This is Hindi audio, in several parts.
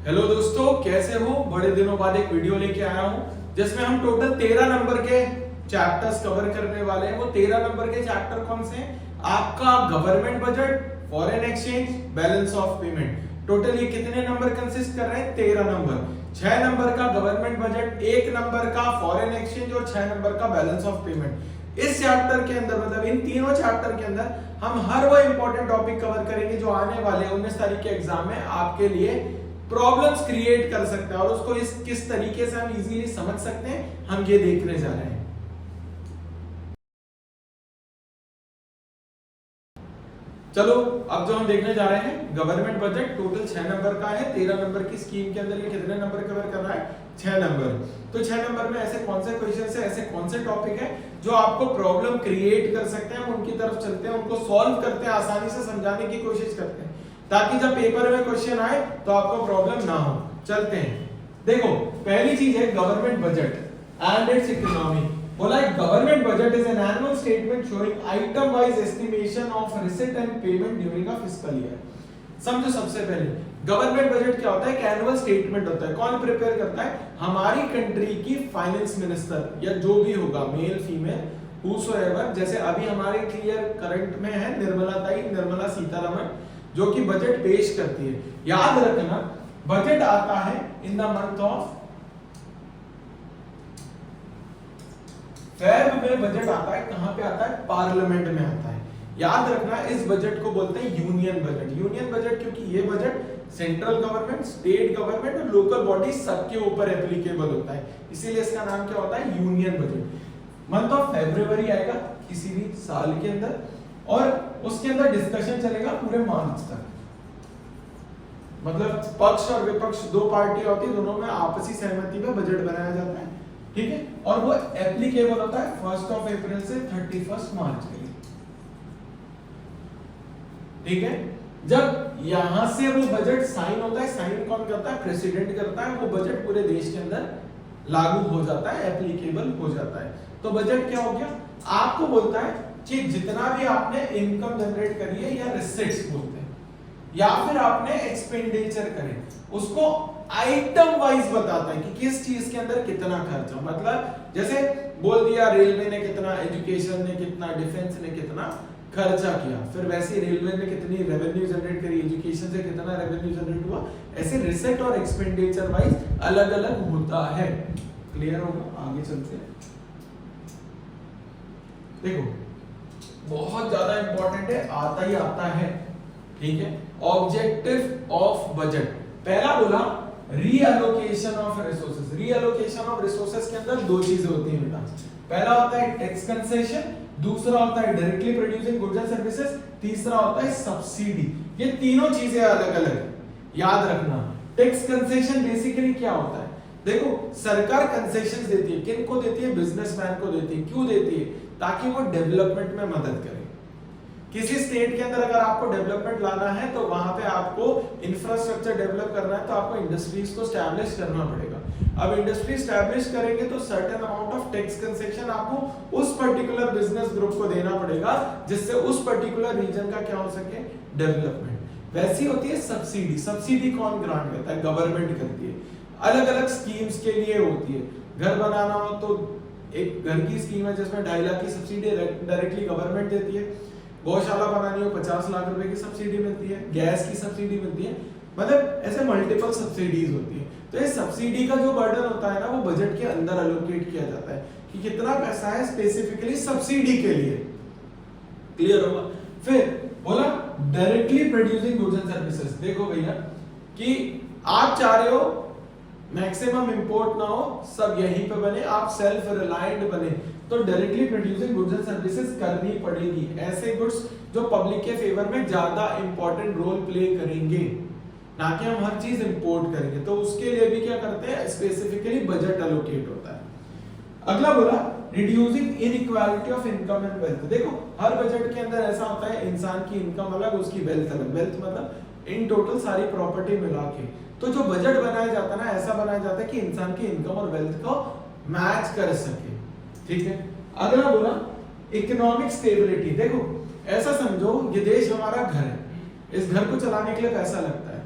हेलो दोस्तों, कैसे हो? बड़े दिनों बाद एक वीडियो लेके आया हूं जिसमें हम टोटल 13 नंबर के चैप्टर्स कवर करने वाले हैं। वो 13 नंबर के चैप्टर कौन से हैं? आपका government budget, foreign exchange, balance of payment. Total ये कितने नंबर कंसिस्ट कर रहे हैं? 13 नंबर। 6 नंबर का गवर्नमेंट बजट, 1 नंबर का फॉरेन एक्सचेंज और 6 नंबर का बैलेंस ऑफ पेमेंट। इस चैप्टर के अंदर मतलब इन तीनों चैप्टर के अंदर हम हर वो इंपॉर्टेंट टॉपिक कवर करेंगे जो आने वाले 19 तारीख के एग्जाम में आपके लिए प्रॉब्लम्स क्रिएट कर सकते हैं और उसको किस तरीके से हम इजीली समझ सकते हैं, हम ये देखने जा रहे हैं। चलो, अब जो हम देखने जा रहे हैं गवर्नमेंट बजट, टोटल 6 नंबर का है। 13 नंबर की स्कीम के अंदर ये कितने नंबर कवर कर रहा है? 6 नंबर। तो 6 नंबर में ऐसे कौन से क्वेश्चन है, ऐसे कौन से टॉपिक है जो आपको प्रॉब्लम क्रिएट कर सकते हैं, हम उनकी तरफ चलते हैं, उनको सॉल्व करते हैं, आसानी से समझाने की कोशिश करते हैं ताकि जब पेपर में क्वेश्चन आए तो आपको प्रॉब्लम ना हो। चलते हैं। देखो, पहली चीज है government budget and it's economy. बोला है government budget is an annual statement showing item wise estimation of receipt and payment during a fiscal year. समझो, सबसे पहले गवर्नमेंट बजट क्या होता है? एक एनुअल स्टेटमेंट होता है। कौन प्रिपेयर करता है? हमारी कंट्री की फाइनेंस मिनिस्टर या जो भी होगा, मेल फीमेल हूसोएवर। जैसे अभी हमारे क्लियर करंट में है निर्मला सीतारमण, जो कि बजट पेश करती है। याद रखना, बजट आता है in the month of Feb में। बजट आता है कहां पे आता है? पार्लियामेंट में आता है। याद रखना, इस बजट को बोलते हैं यूनियन बजट। यूनियन बजट क्योंकि ये budget central government, state government और लोकल बॉडी सबके ऊपर एप्लीकेबल होता है, इसीलिए इसका नाम क्या होता है? Union budget. Month of February आएगा किसी भी साल के अंदर और उसके अंदर डिस्कशन चलेगा पूरे मार्च तक। मतलब पक्ष और विपक्ष दो पार्टी होती है, दोनों में आपसी सहमति में बजट बनाया जाता है, ठीक है। और वो एप्लीकेबल होता है 1 अप्रैल से 31 मार्च के लिए, ठीक है। जब यहां से वो बजट साइन होता है, साइन कौन करता है? प्रेसिडेंट करता है। वो बजट पूरे देश के अंदर लागू हो जाता है, एप्लीकेबल हो जाता है। तो बजट क्या हो गया? आपको बोलता है कि जितना भी आपने इनकम जनरेट करी है या रिसीट्स बोलते हैं, या फिर आपने एक्सपेंडिचर करे, उसको आइटम वाइज बताता है कि किस चीज के अंदर कितना खर्चा। मतलब जैसे बोल दिया रेलवे ने कितना, एजुकेशन ने कितना, डिफेंस ने कितना खर्चा किया, फिर वैसे रेलवे ने कितनी रेवेन्यू जनरेट करी, एजुकेशन से कितना रेवेन्यू जनरेट हुआ, ऐसे रिसीट और एक्सपेंडिचर वाइज अलग अलग होता है। क्लियर होगा? आगे चलते हैं। देखो, बहुत ज्यादा इंपॉर्टेंट है, आता ही आता है, ठीक है। ऑब्जेक्टिव ऑफ बजट, पहला बोला रीअलोकेशन ऑफ रिसोर्सेज। रीअलोकेशन ऑफ रिसोर्सेज के अंदर दो चीजें होती हैं बेटा। पहला होता है टैक्स कंसेशन, दूसरा होता है directly producing goods and services, तीसरा होता है सब्सिडी। ये तीनों चीजें अलग अलग याद रखना। टैक्स कंसेशन बेसिकली क्या होता है? देखो, सरकार कंसेशन देती है, किन को देती है? बिजनेसमैन को देती है। क्यों देती है? ताकि वो डेवलपमेंट में मदद करे। किसी स्टेट के अंदर अगर आपको डेवलपमेंट लाना है तो वहां पे आपको इंफ्रास्ट्रक्चर डेवलप करना है, तो आपको इंडस्ट्रीज को स्टैब्लिश करना पड़ेगा। अब इंडस्ट्री स्टैब्लिश करेंगे तो certain amount of tax concession आपको उस पर्टिकुलर बिजनेस ग्रुप को देना पड़ेगा, जिससे उस पर्टिकुलर रीजन का क्या हो सके? डेवलपमेंट। वैसी होती है सब्सिडी। सब्सिडी कौन ग्रांट करता है? गवर्नमेंट करती है। अलग अलग स्कीम्स के लिए होती है। घर बनाना हो तो एक घर की स्कीम है जिसमें 2.5 लाख की सब्सिडी डायरेक्टली गवर्नमेंट देती है। गौशाला बनानी हो 50 लाख रुपए की सब्सिडी मिलती है, गैस की सब्सिडी मिलती है। मतलब ऐसे मल्टीपल सब्सिडीज होती है। तो ये सब्सिडी का जो बर्डन होता है ना, वो बजट के अंदर एलोकेट किया जाता है कि कितना पैसा है स्पेसिफिकली सब्सिडी के लिए। क्लियर होगा? फिर बोला directly producing goods and services. देखो भैया कि आप चाह रहे हो मैक्सिमम इंपोर्ट ना हो, सब यहीं पे बने, आप सेल्फ रिलायंट बने, तो directly producing goods and services करनी पड़ेगी। ऐसे गुड्स जो पब्लिक के फेवर में ज्यादा इंपॉर्टेंट रोल प्ले करेंगे, ना कि हम हर चीज इंपोर्ट करेंगे। तो उसके लिए भी क्या करते हैं? स्पेसिफिकली बजट एलोकेट होता है। अगला बोला reducing inequality of income and wealth. देखो, हर बजट के अंदर ऐसा होता है, इंसान की इनकम अलग, उसकी वेल्थ अलग। वेल्थ मतलब इन टोटल सारी प्रॉपर्टी मिला के। तो जो बजट बनाया जाता है ना, ऐसा बनाया जाता है कि इंसान की इनकम और वेल्थ को मैच कर सके, ठीक है। अगला बोला इकोनॉमिक स्टेबिलिटी। देखो, ऐसा समझो ये देश हमारा घर है, इस घर को चलाने के लिए पैसा लगता है,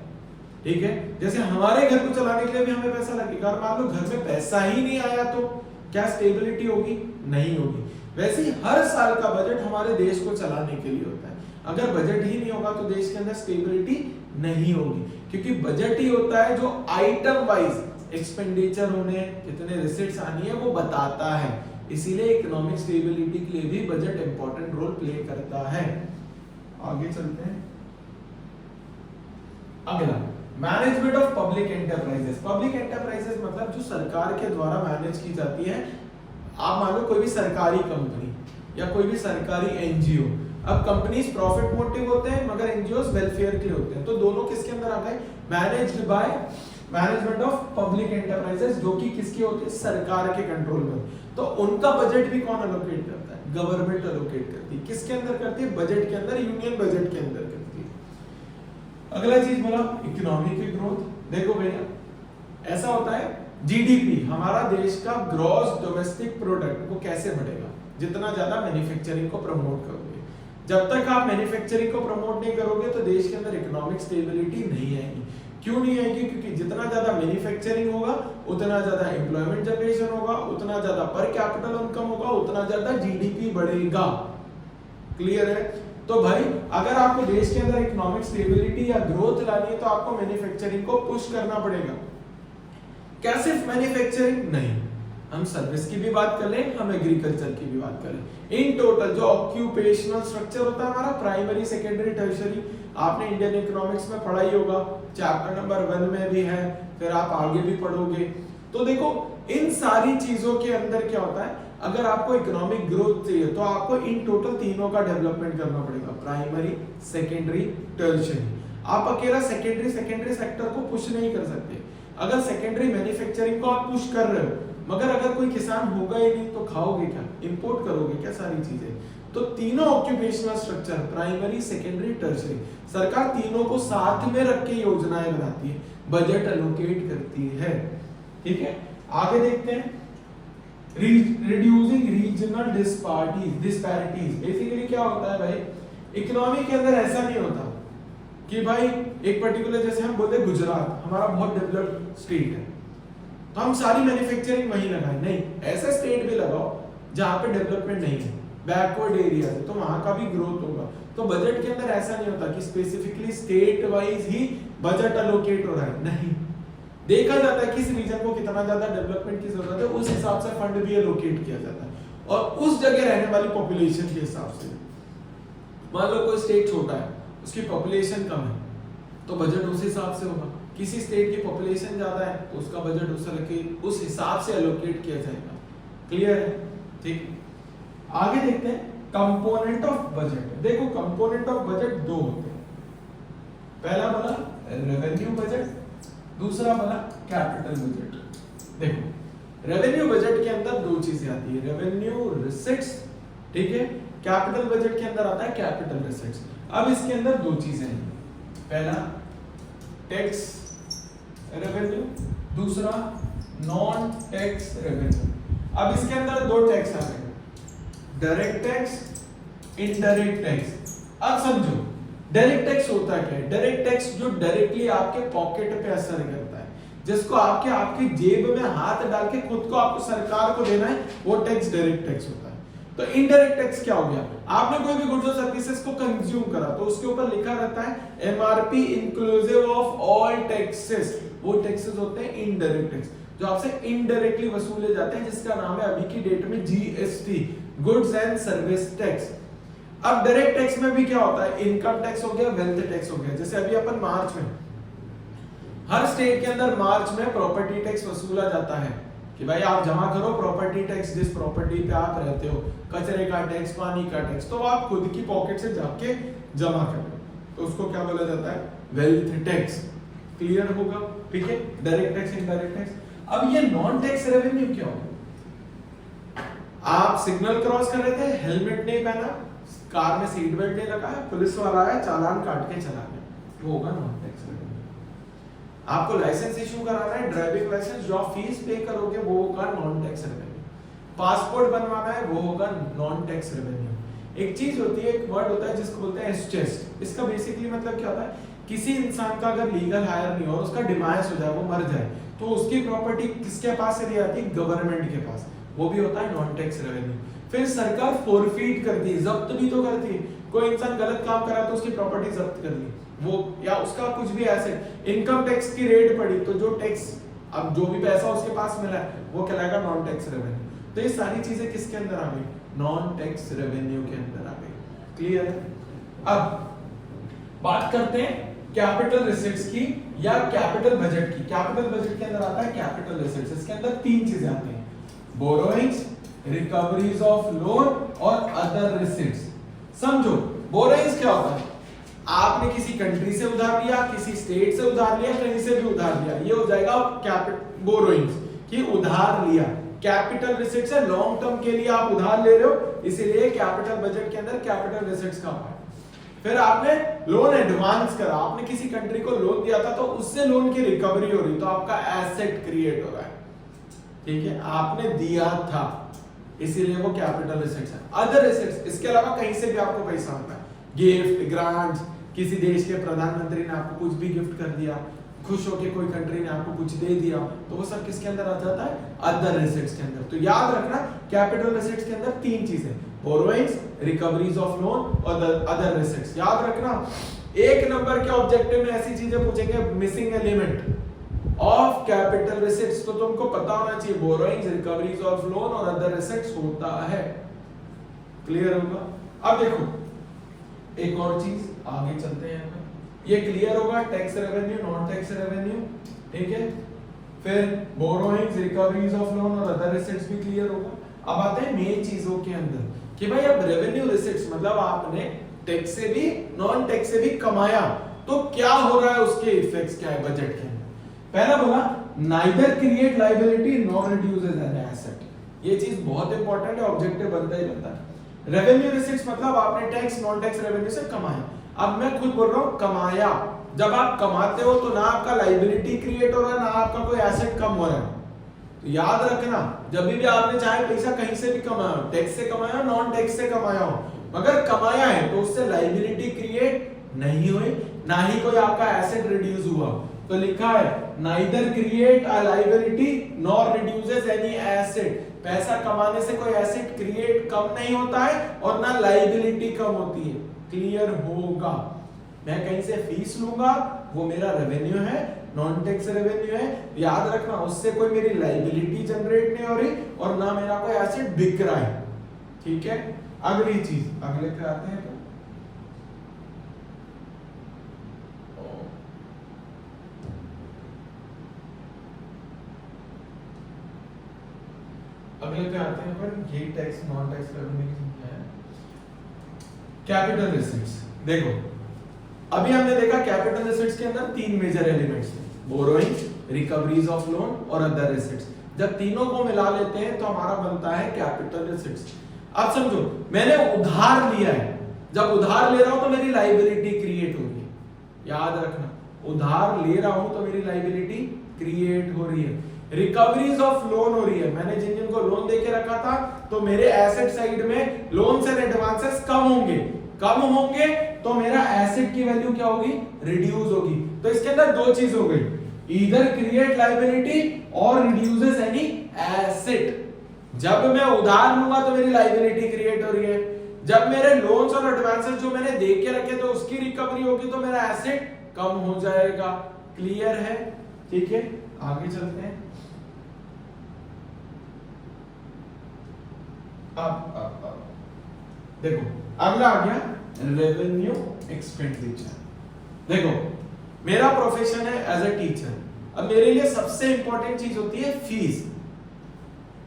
ठीक है, जैसे हमारे घर को चलाने के लिए भी हमें पैसा लगेगा, और मान लो घर में पैसा ही नहीं आया तो क्या स्टेबिलिटी होगी? नहीं होगी। वैसे ही हर साल का बजट हमारे देश को चलाने के लिए होता है। अगर बजट ही नहीं होगा तो देश के अंदर स्टेबिलिटी नहीं होगी, क्योंकि बजट ही होता है जो आइटम वाइज एक्सपेंडिचर होने, कितने रिसीट्स आनी है वो बताता है। इसीलिए इकोनॉमिक स्टेबिलिटी के लिए भी बजट इंपॉर्टेंट रोल प्ले करता है। आगे चलते हैं। अगला, management of public enterprises. Public enterprises मतलब जो सरकार के द्वारा मैनेज की जाती है। आप मान लो कोई भी सरकारी कंपनी या कोई भी सरकारी एनजीओ, अब कंपनीज प्रॉफिट मोटिव होते हैं मगर एनजीओस वेलफेयर के लिए होते हैं, तो दोनों किसके अंदर आ गए? Managed by management of public enterprises, जो कि किसकी होती है? सरकार के कंट्रोल में। तो उनका बजट भी कौन एलोकेट करता है? गवर्नमेंट एलोकेट करती है। किसके अंदर करती है? बजट के अंदर, यूनियन बजट के अंदर करती है। अगला चीज बोला इकोनॉमी की ग्रोथ। देखो भैया, ऐसा होता है जीडीपी, हमारा देश का ग्रॉस डोमेस्टिक प्रोडक्ट वो कैसे बढ़ेगा? जितना ज्यादा मैन्युफैक्चरिंग को प्रमोट करोगे। जब तक आप मैन्युफैक्चरिंग को प्रमोट नहीं करोगे तो देश के अंदर इकोनॉमिक स्टेबिलिटी नहीं आएगी। क्यों नहीं आएगी? क्योंकि जितना ज्यादा मैन्युफैक्चरिंग होगा उतना ज्यादा एम्प्लॉयमेंट जनरेशन होगा, उतना ज्यादा पर कैपिटल इनकम होगा, उतना ज्यादा जीडीपी बढ़ेगा। क्लियर है? तो भाई अगर आपको देश के अंदर इकोनॉमिक स्टेबिलिटी या ग्रोथ लानी है तो आपको मैन्युफैक्चरिंग को पुश करना पड़ेगा। क्या सिर्फ मैन्युफैक्चरिंग? नहीं, हम सर्विस की भी बात कर लें, हम एग्रीकल्चर की भी बात करें। इन टोटल जो ऑक्यूपेशनल स्ट्रक्चर होता है हमारा, प्राइमरी, सेकेंडरी, टर्शियरी, आपने इंडियन इकोनॉमिक्स में पढ़ा ही होगा, चैप्टर नंबर 1 में भी है, फिर आप आगे भी पढ़ोगे। तो देखो इन सारी चीजों के अंदर क्या होता है, अगर आपको इकोनॉमिक ग्रोथ चाहिए तो आपको इन टोटल तीनों का डेवलपमेंट करना पड़ेगा, प्राइमरी, सेकेंडरी, टर्शियरी। आप अकेला सेकेंडरी सेक्टर को पुश नहीं कर सकते। अगर सेकेंडरी मैन्युफैक्चरिंग को आप पुश कर रहे हो मगर अगर कोई किसान होगा ही नहीं तो खाओगे क्या? इंपोर्ट करोगे क्या सारी चीजें? तो तीनों occupational structure, primary, secondary, tertiary, सरकार तीनों को साथ में रख के योजनाएं बनाती है, बजट एलोकेट करती है। ठीक है, आगे देखते हैं। Reducing regional disparities. बेसिकली क्या होता है भाई, इकोनॉमी के अंदर ऐसा नहीं होता कि भाई एक पर्टिकुलर, जैसे हम बोलते हैं गुजरात हमारा बहुत डेवलप्ड स्टेट है तो हम सारी मैन्युफैक्चरिंग वहीं लगाएं। नहीं, ऐसा स्टेट भी लगाओ जहां पे डेवलपमेंट नहीं है, बैकवर्ड एरिया है, तो वहां का भी ग्रोथ होगा। तो बजट के अंदर ऐसा नहीं होता कि स्पेसिफिकली स्टेट वाइज ही बजट एलोकेट हो रहा है। नहीं, देखा जाता है किस रीजन को कितना ज्यादा डेवलपमेंट की जरूरत है, उस हिसाब से फंड भी एलोकेट किया जाता है, और उस जगह रहने वाली पॉपुलेशन के हिसाब से। मान लो कोई स्टेट छोटा है, उसकी पॉपुलेशन कम है, तो बजट उस हिसाब से होगा। किसी स्टेट की पॉपुलेशन ज्यादा है तो उसका बजट उस हिसाब से एलोकेट किया जाएगा। क्लियर है? ठीक, आगे देखते हैं कंपोनेंट ऑफ बजट। देखो कंपोनेंट ऑफ बजट दो होते हैं, पहला बोला रेवेन्यू बजट, दूसरा बोला कैपिटल बजट। देखो रेवेन्यू बजट के अंदर दो चीजें आती है, रेवेन्यू रिसीट्स, ठीक है, कैपिटल बजट के अंदर आता है कैपिटल रिसीट्स। अब इसके अंदर दो चीजें हैं, पहला टैक्स रेवेन्यू, दूसरा नॉन टैक्स रेवेन्यू। अब इसके अंदर दो टैक्स आ गए, डायरेक्ट टैक्स, इनडायरेक्ट टैक्स। अब समझो डायरेक्ट टैक्स होता क्या है? डायरेक्ट टैक्स जो डायरेक्टली आपके पॉकेट पे असर करता है, जिसको आपकी जेब में हाथ डाल के खुद को आपको सरकार को देना है, वो टैक्स डायरेक्ट टैक्स होता है। तो इनडायरेक्ट टैक्स क्या हो गया? आपने कोई भी गुड्स और सर्विसेज को कंज्यूम करा तो उसके ऊपर लिखा रहता है MRP inclusive of all taxes, वो टैक्सेस होते हैं इनडायरेक्ट टैक्स जो आपसे इनडायरेक्टली वसूले जाते हैं, जिसका नाम है अभी की डेट में GST, goods and service tax. अब डायरेक्ट टैक्स में भी क्या होता है? इनकम टैक्स हो गया, वेल्थ टैक्स हो गया। जैसे अभी अपन मार्च में, हर स्टेट के अंदर मार्च में प्रॉपर्टी टैक्स वसूला जाता है कि भाई आप जमा करो प्रॉपर्टी टैक्स, जिस प्रॉपर्टी पे आप रहते हो, कचरे का टैक्स, पानी का टैक्स, तो आप खुद की पॉकेट से जाके जमा करो, तो उसको क्या बोला जाता है? Wealth tax. क्लियर होगा? ठीक है, डायरेक्ट टैक्स, इनडायरेक्ट टैक्स। अब ये नॉन टैक्स रेवेन्यू क्या होगा? आप सिग्नल क्रॉस कर रहे थे, हेलमेट नहीं पहना, कार में सीट बेल्ट नहीं लगाया, पुलिस वाला आया, चालान काट के चला गया, वो होगा नॉन टैक्स रेवेन्यू। आपको लाइसेंस इशू कराना है, ड्राइविंग लाइसेंस, जो आप फीस पे करोगे वो होगा नॉन टैक्स रेवेन्यू। पासपोर्ट बनवाना है वो होगा नॉन टैक्स रेवेन्यू। एक चीज होती है, एक वर्ड होता है जिसको बोलते हैं एसचेस्ट। इसका बेसिकली मतलब क्या होता है? किसी इंसान का अगर लीगल हायर नहीं हो और उसका डिमाइस हो जाए, वो मर जाए, तो उसकी प्रॉपर्टी किसके पास चली जाती है? गवर्नमेंट के पास। वो भी होता है नॉन टैक्स रेवेन्यू। फिर सरकार फोरफीट करती है, जब्त भी तो करती है। कोई इंसान गलत काम करा तो उसकी प्रॉपर्टी जब्त कर ली, वो या उसका कुछ भी एसेट, इनकम टैक्स की रेड पड़ी तो जो टैक्स, अब जो भी पैसा उसके पास मिला है वो कहलाएगा नॉन टैक्स रेवेन्यू। तो ये सारी चीजें किसके अंदर आ गई? नॉन टैक्स रेवेन्यू के अंदर आ गई। क्लियर है? अब बात करते हैं कैपिटल रिसीट्स की या कैपिटल बजट की। कैपिटल बजट के अंदर आता है कैपिटल रिसीट्स। इसके अंदर तीन चीजें आती हैं, बोरोइंग्स, रिकवरीज ऑफ लोन और अदर रिसीट्स। समझो बोरोइंग्स क्या होता है? आपने किसी कंट्री से उधार लिया, किसी स्टेट से उधार लिया, कहीं से भी उधार लिया, ये हो जाएगा कैपिटल बोरोइंग्स कि उधार लिया। कैपिटल रिसीट्स है लॉन्ग टर्म के लिए आप उधार ले रहे हो, इसीलिए कैपिटल बजट के अंदर कैपिटल रिसीट्स का पार्ट। फिर आपने लोन एडवांस करा, आपने किसी कंट्री को लोन दिया था तो उससे लोन की रिकवरी हो रही, तो आपका एसेट क्रिएट हो रहा है। ठीक है, आपने दिया था इसीलिए वो कैपिटल रिसीट्स है। अदर रिसीट्स, इसके अलावा कहीं से भी आपको पैसा आता है, गिफ्ट, ग्रांट्स, किसी देश के प्रधानमंत्री ने आपको कुछ भी गिफ्ट कर दिया, खुश होके कोई कंट्री ने आपको कुछ दे दिया, तो वो सब किसके अंदर आ जाता है? अदर रिसीट्स के अंदर। तो याद रखना कैपिटल रिसीट्स के अंदर तीन चीजें, बोरोइंग्स, रिकवरीज ऑफ लोन और अदर रिसीट्स। याद रखना, एक नंबर के ऑब्जेक्टिव में ऐसी चीजें पूछेंगे, missing element of capital receipts, तो तुमको पता होना चाहिए बोरोइंग्स, रिकवरीज ऑफ लोन और अदर रिसीट्स होता है। क्लियर होगा? अब देखो एक और चीज, आगे चलते हैं, ये क्लियर होगा, tax revenue, non tax revenue, ठीक है। फिर बोरोइंग्स, रिकवरीज ऑफ लोन और अदर रिसीट्स भी क्लियर होगा। अब आते हैं मेन चीजों के अंदर कि भाई अब रेवेन्यू रिसीट्स मतलब आपने टैक्स से भी नॉन टैक्स से भी कमाया, तो क्या हो रहा है, उसके इफेक्ट्स क्या है बजट के अंदर। पहला बोला neither create liability nor reduces an asset. ये चीज बहुत इंपॉर्टेंट है, ऑब्जेक्टिव बनता ही बनता है। रेवेन्यू रिसीट्स मतलब आपने टैक्स नॉन टैक्स रेवेन्यू से कमाया। अब मैं खुद बोल रहा हूं कमाया, जब आप कमाते हो तो ना आपका लायबिलिटी क्रिएट हो रहा है, ना आपका कोई एसेट कम हो रहा है। तो याद रखना, जब भी आपने चाहे पैसा कहीं से भी कमाया हो, टैक्स से कमाया हो, नॉन टैक्स से कमाया हो, मगर कमाया है तो उससे लायबिलिटी क्रिएट नहीं हुई, ना ही कोई आपका एसेट रिड्यूस हुआ। तो लिखा है neither create a liability nor reduces any asset. पैसा कमाने से कोई एसेट क्रिएट कम नहीं होता है और ना लायबिलिटी कम होती है। क्लियर होगा? मैं कहीं से फीस लूंगा, वो मेरा रेवेन्यू है, नॉन टैक्स रेवेन्यू है, याद रखना उससे कोई मेरी लायबिलिटी जनरेट नहीं हो रही और ना मेरा कोई एसेट बिक रहा है। ठीक है, अगली चीज, अगले पे आते हैं। अगले पे आते हैं पर ये टैक्स नॉन टैक्स रेवेन्यू की संख्या है। कैपिटल रिसीट्स, देखो अभी हमने देखा कैपिटल रिसीट्स के अंदर तीन मेजर एलिमेंट्स हैं, बोरोइंग, रिकवरीज ऑफ लोन और अदर रिसीट्स। जब तीनों को मिला लेते हैं तो हमारा बनता है कैपिटल रिसीट्स। अब समझो मैंने उधार लिया है, जब उधार ले रहा हूं तो मेरी लायबिलिटी क्रिएट हो रही है। याद रखना, उधार ले रहा हूं तो मेरी लायबिलिटी क्रिएट हो रही है। रिकवरीज ऑफ लोन हो रही है, मैंने जिन जिन को लोन देके रखा था तो मेरे एसेट साइड में लोन्स एंड एडवांसेस कम होंगे, कम होंगे तो मेरा एसेट की वैल्यू क्या होगी? रिड्यूस होगी। तो इसके अंदर दो चीज हो गई, either create liability or reduces any asset. जब मैं उधार लूंगा तो मेरी लायबिलिटी क्रिएट हो रही है, जब मेरे लोन्स और एडवांसेस जो मैंने दे के रखे तो उसकी रिकवरी होगी तो मेरा एसेट कम हो जाएगा। क्लियर है? ठीक है, आगे चलते हैं। अब देखो अगला आ गया रेवेन्यू एक्सपेंडिचर। देखो मेरा प्रोफेशन है एज अ टीचर, अब मेरे लिए सबसे इंपॉर्टेंट चीज होती है फीस।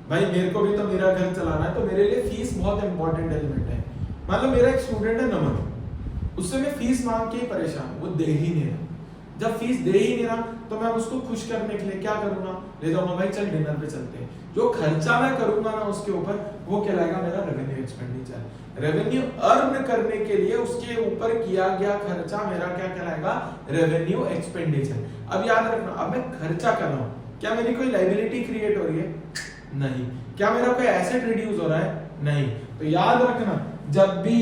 भाई मेरे को भी तो मेरा घर चलाना है, तो मेरे लिए फीस बहुत इंपॉर्टेंट एलिमेंट है। मतलब मेरा एक स्टूडेंट है नमन, उससे मैं फीस मांग के ही परेशान, वो दे ही नहीं रहा। जब फीस दे ही नहीं रहा तो मैं उसको खुश करने के लिए क्या करूंगा? ले जाऊंगा, भाई चल डिनर पे चलते हैं। जो खर्चा मैं करूंगा ना उसके ऊपर, वो कहलाएगा मेरा रेवेन्यू एक्सपेंडिचर। रेवेन्यू अर्न करने के लिए उसके ऊपर किया गया खर्चा मेरा क्या कहलाएगा? Revenue expenditure. अब याद रखना, अब मैं खर्चा कर रहा हूं, क्या मेरी कोई लायबिलिटी क्रिएट हो रही है? नहीं। क्या मेरा कोई एसेट रिड्यूस हो रहा है? नहीं। तो याद रखना जब भी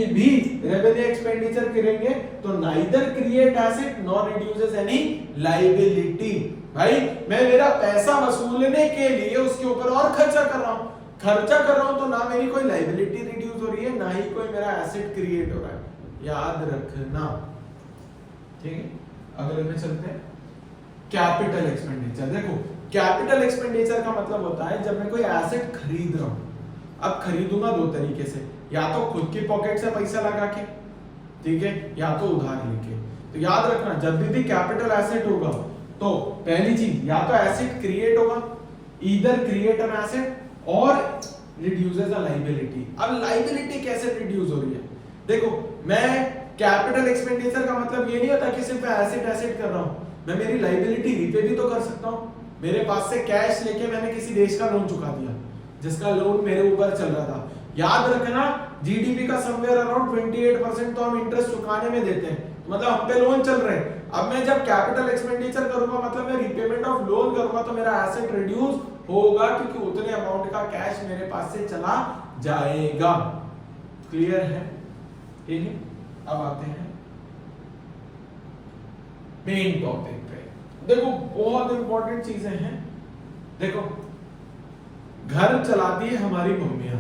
रेवेन्यू एक्सपेंडिचर करेंगे तो neither create asset nor reduces any liability. भाई मैं मेरा पैसा वसूलने के लिए उसके ऊपर और खर्चा कर रहा हूं तो ना मेरी कोई लायबिलिटी रिड्यूस हो रही है, ना ही कोई मेरा एसेट क्रिएट हो रहा है, याद रखना। ठीक है, अगले में चलते हैं। Capital expenditure. देखो कैपिटल एक्सपेंडिचर का मतलब होता है जब मैं कोई एसेट खरीद रहा हूं। अब खरीदूंगा दो तरीके से, या तो खुद की पॉकेट से पैसा लगा के, ठीक है, या तो उधार लेके। तो याद रखना जब भी कैपिटल एसेट होगा तो पहली चीज या तो एसेट क्रिएट होगा, ईदर क्रिएट एन एसेट और रिड्यूसेस अ लायबिलिटी। अब लायबिलिटी कैसे रिड्यूस हो रही है? देखो मैं कैपिटल एक्सपेंडिचर का मतलब ये नहीं होता कि सिर्फ एसेट कर रहा हूं, मैं मेरी लायबिलिटी रीपे भी तो कर सकता हूं। मेरे पास से कैश लेके मैंने किसी देश का लोन चुका दिया जिसका लोन मेरे ऊपर चल रहा था। याद रखना जीडीपी का समवेयर अराउंड 28% तो हम इंटरेस्ट चुकाने में देते हैं, मतलब हम पे लोन चल रहे हैं। अब मैं जब कैपिटल एक्सपेंडिचर करूंगा मतलब मैं रीपेमेंट ऑफ लोन करूंगा तो मेरा एसेट रिड्यूस होगा क्योंकि उतने अमाउंट का कैश मेरे पास से चला जाएगा। क्लियर है? ठीक है, अब आते हैं मेन टॉपिक पे। देखो बहुत इंपॉर्टेंट चीजें हैं। देखो घर चलाती है हमारी मम्मियां।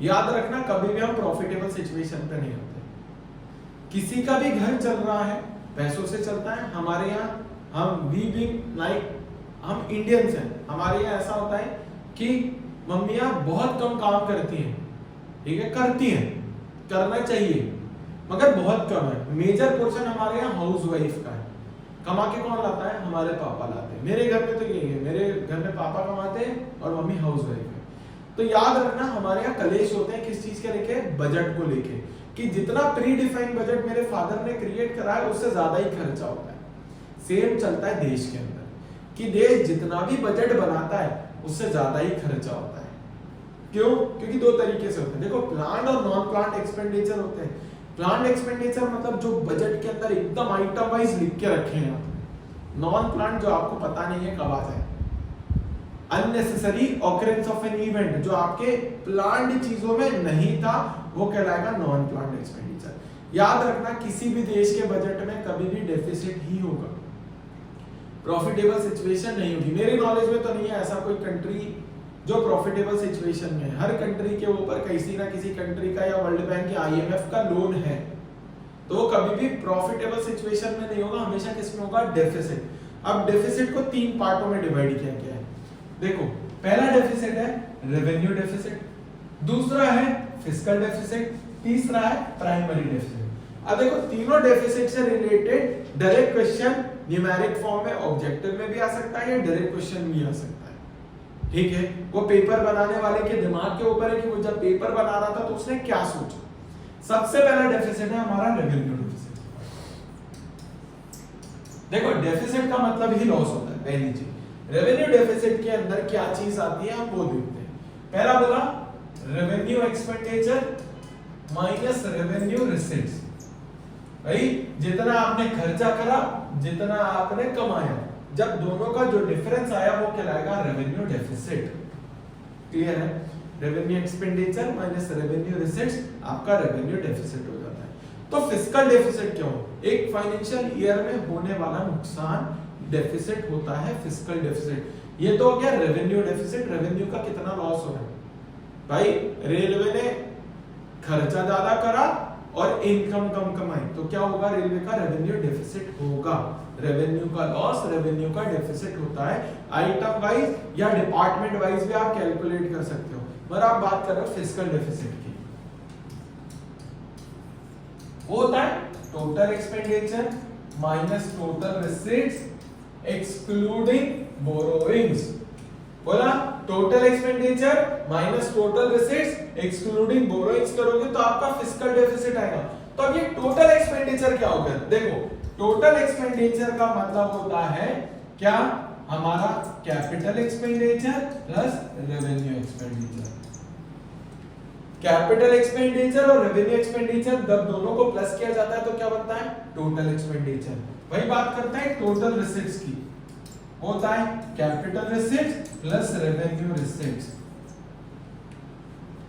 याद रखना कभी भी हम प्रॉफिटेबल सिचुएशन पे नहीं होते। किसी का भी घर चल रहा है पैसों से चलता है। हमारे यहाँ हम वी बीइंग लाइक हम इंडियंस हैं, हमारे यहाँ ऐसा होता है कि मम्मियां बहुत कम काम करती हैं। ठीक है, करती हैं, करना चाहिए मगर बहुत कम है। मेजर पोर्शन हमारे यहाँ हाउस वाइफ का है। कमा के कौन लाता है? हमारे पापा लाते हैं। मेरे घर में तो यही है, मेरे घर में पापा कमाते हैं और मम्मी हाउस वाइफ है। तो याद रखना हमारे यहाँ कलेश होते हैं किस चीज के लेके? बजट को लेके, कि जितना प्री डिफाइंड बजट मेरे फादर ने क्रिएट करा है उससे ज्यादा ही खर्चा होता है। सेम चलता है देश के अंदर कि देश जितना भी बजट बनाता है उससे ज्यादा ही खर्चा होता है। क्यों? क्योंकि दो तरीके से होते हैं। देखो प्लान्ड और नॉन प्लान्ड एक्सपेंडिचर होते हैं। प्लान्ड एक्सपेंडिचर मतलब जो बजट के अंदर एकदम आइटम वाइज लिख के रखे हैं आप। नॉन प्लान्ड जो आपको पता नहीं है कब आ जाए, unnecessary occurrence of an event, जो आपके प्लान्ड चीजों में नहीं था वो कहलाएगा नॉन प्लान्ड एक्सपेंडिचर। याद रखना किसी भी देश के बजट में कभी भी डेफिसिट ही होगा, प्रॉफिटेबल सिचुएशन नहीं होगी। मेरे नॉलेज में तो नहीं है ऐसा कोई कंट्री जो प्रॉफिटेबल सिचुएशन में है। हर कंट्री के ऊपर किसी ना किसी कंट्री का या वर्ल्ड बैंक या आईएमएफ का लोन है, तो वो कभी भी प्रॉफिटेबल सिचुएशन में नहीं होगा, हमेशा किसमें होगा? डेफिसिट। अब डेफिसिट को तीन पार्टों में डिवाइड किया गया है। देखो पहला डेफिसिट है रेवेन्यू डेफिसिट, दूसरा है फिस्कल डेफिसिट, तीसरा है प्राइमरी डेफिसिट। अब देखो तीनों डेफिसिट से related direct question numeric form में ऑब्जेक्टिव में भी आ सकता है या डायरेक्ट क्वेश्चन भी आ सकता है। ठीक है, वो पेपर बनाने वाले के दिमाग के ऊपर है कि वो जब पेपर बना रहा था तो उसने क्या सोचा। सबसे पहला डेफिसिट है हमारा रेवेन्यू डेफिसिट। देखो डेफिसिट का मतलब ही लॉस होता है। पहली चीज रेवेन्यू डेफिसिट के अंदर क्या चीज आती है हम वो देखते हैं। पहला बोला revenue expenditure minus revenue receipts. भाई जितना आपने खर्चा करा जितना आपने कमाया, जब दोनों का जो डिफरेंस आया वो कहलाएगा रेवेन्यू डेफिसिट। क्लियर है? Revenue expenditure minus revenue receipts आपका रेवेन्यू डेफिसिट हो जाता है। तो फिस्कल डेफिसिट क्या हो? एक फाइनेंशियल ईयर में होने वाला नुकसान डेफिसिट होता है फिस्कल डेफिसिट। ये तो हो गया रेवेन्यू डेफिसिट, रेवेन्यू का कितना लॉस हो रहा है। भाई रेलवे ने खर्चा ज्यादा करा और इनकम कम कमाई तो क्या होगा? रेलवे का रेवेन्यू डेफिसिट होगा। रेवेन्यू का लॉस रेवेन्यू का डेफिसिट होता है। आइटम वाइज या डिपार्टमेंट वाइज भी आप कैलकुलेट कर सकते हो, पर आप बात कर रहे हो फिस्कल डेफिसिट की। होता है total expenditure minus total receipts excluding borrowings. बोला total expenditure minus total receipts excluding borrowings करोगे तो आपका फिस्कल डेफिसिट आएगा। तो अब ये टोटल एक्सपेंडिचर क्या होगा? देखो टोटल एक्सपेंडिचर का मतलब होता है क्या? हमारा capital expenditure plus revenue expenditure. Capital expenditure और रेवेन्यू एक्सपेंडिचर जब दोनों को प्लस किया जाता है तो क्या बनता है? Total expenditure. वही बात करते हैं टोटल रिसीट्स की, होता है capital receipts plus revenue receipts.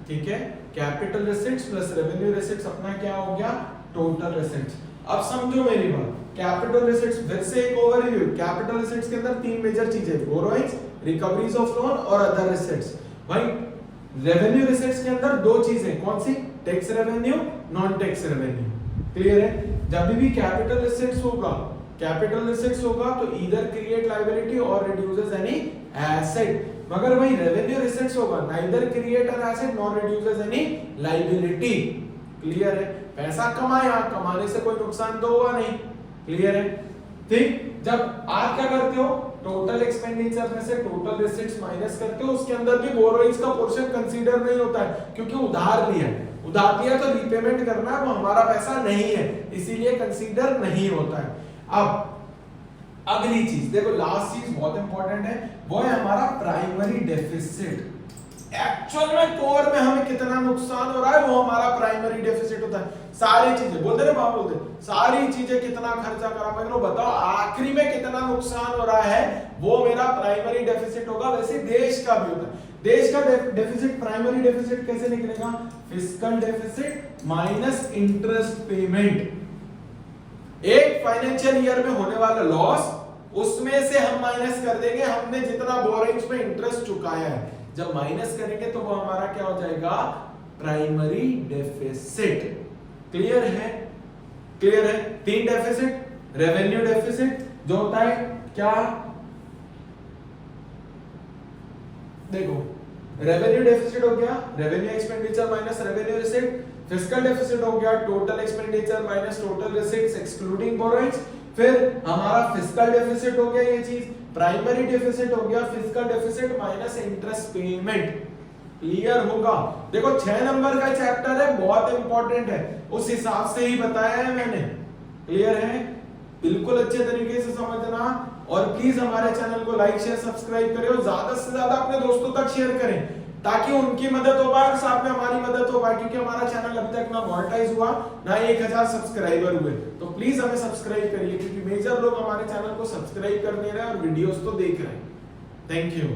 ठीक है, capital receipts plus revenue receipts अपना क्या हो गया, टोटल रिसिट्स। अब समझो मेरी बात, कैपिटल रिसिट्स फिर से एक ओवरव्यू। कैपिटल रिसिट्स के अंदर तीन मेजर चीजें, बोरोइंग्स, रिकवरीज ऑफ लोन और अदर रिसिट्स। भाई रेवेन्यू रिसिट्स के अंदर दो चीजें, कौन सी, tax revenue, non tax revenue. Clear है? जब भी कैपिटल रिसिट्स होगा, कैपिटल रिसिट्स होगा तो either create liability or reduces any asset, मगर भाई रेवेन्यू रिसिट्स होगा neither create an asset nor reduces any liability. Clear है? पैसा कमाया, कमाने से कोई नुकसान तो हुआ नहीं। क्लियर है? ठीक, जब आप क्या करते हो, टोटल एक्सपेंडिचर में से टोटल रिसिट्स माइनस करते हो, उसके अंदर भी बोरोइंग्स का पोर्शन कंसीडर नहीं होता है, क्योंकि उधार लिया है, उधार लिया तो रीपेमेंट करना है, वो हमारा पैसा नहीं है, इसीलिए कंसीडर नहीं होता है। अब अगली चीज देखो, लास्ट चीज बहुत इंपॉर्टेंट है, वो है हमारा प्राइमरी डेफिसिट। एक्चुअल में कोर में हमें कितना नुकसान हो रहा है, वो हमारा प्राइमरी डेफिसिट होता है। सारी चीजें बोलते ना, बाप बोलते सारी चीजें कितना खर्चा करा, मैं बताओ आखिरी में कितना नुकसान हो रहा है, वो मेरा प्राइमरी डेफिसिट होगा। वैसे देश का भी होता है, देश का डेफिसिट, प्राइमरी डेफिसिट कैसे निकलेगा, fiscal deficit minus interest payment. एक फाइनेंशियल ईयर में होने वाला लॉस, उसमें से हम माइनस कर देंगे हमने जितना बोरिंग्स पे इंटरेस्ट चुकाया है। जब माइनस करेंगे तो वो हमारा क्या हो जाएगा, प्राइमरी डेफिसिट। क्लियर है? क्लियर है? तीन डेफिसिट, रेवेन्यू डेफिसिट जो होता है क्या, देखो रेवेन्यू डेफिसिट हो गया revenue expenditure minus revenue receipt, fiscal deficit हो गया total expenditure minus total receipts excluding borrowings, फिर हमारा फिस्कल डेफिसिट हो गया ये चीज, प्राइमरी डेफिसिट हो गया fiscal deficit minus interest payment. Clear होगा? देखो 6 नंबर का चैप्टर है, बहुत इंपॉर्टेंट है, उस हिसाब से ही बताया है मैंने। क्लियर है? बिल्कुल अच्छे तरीके से समझना, और प्लीज हमारे चैनल को लाइक शेयर सब्सक्राइब करें और ज्यादा से ज्यादा अपने दोस्तों तक शेयर करें, ताकि उनकी मदद हो पाए, साथ में हमारी मदद हो पाए, क्योंकि हमारा चैनल अभी तक ना मोनेटाइज हुआ ना 1000 सब्सक्राइबर हुए। तो प्लीज हमें सब्सक्राइब करिए, क्योंकि मेजर लोग हमारे चैनल को सब्सक्राइब कर नहीं रहे और वीडियोस तो देख रहे हैं। Thank you.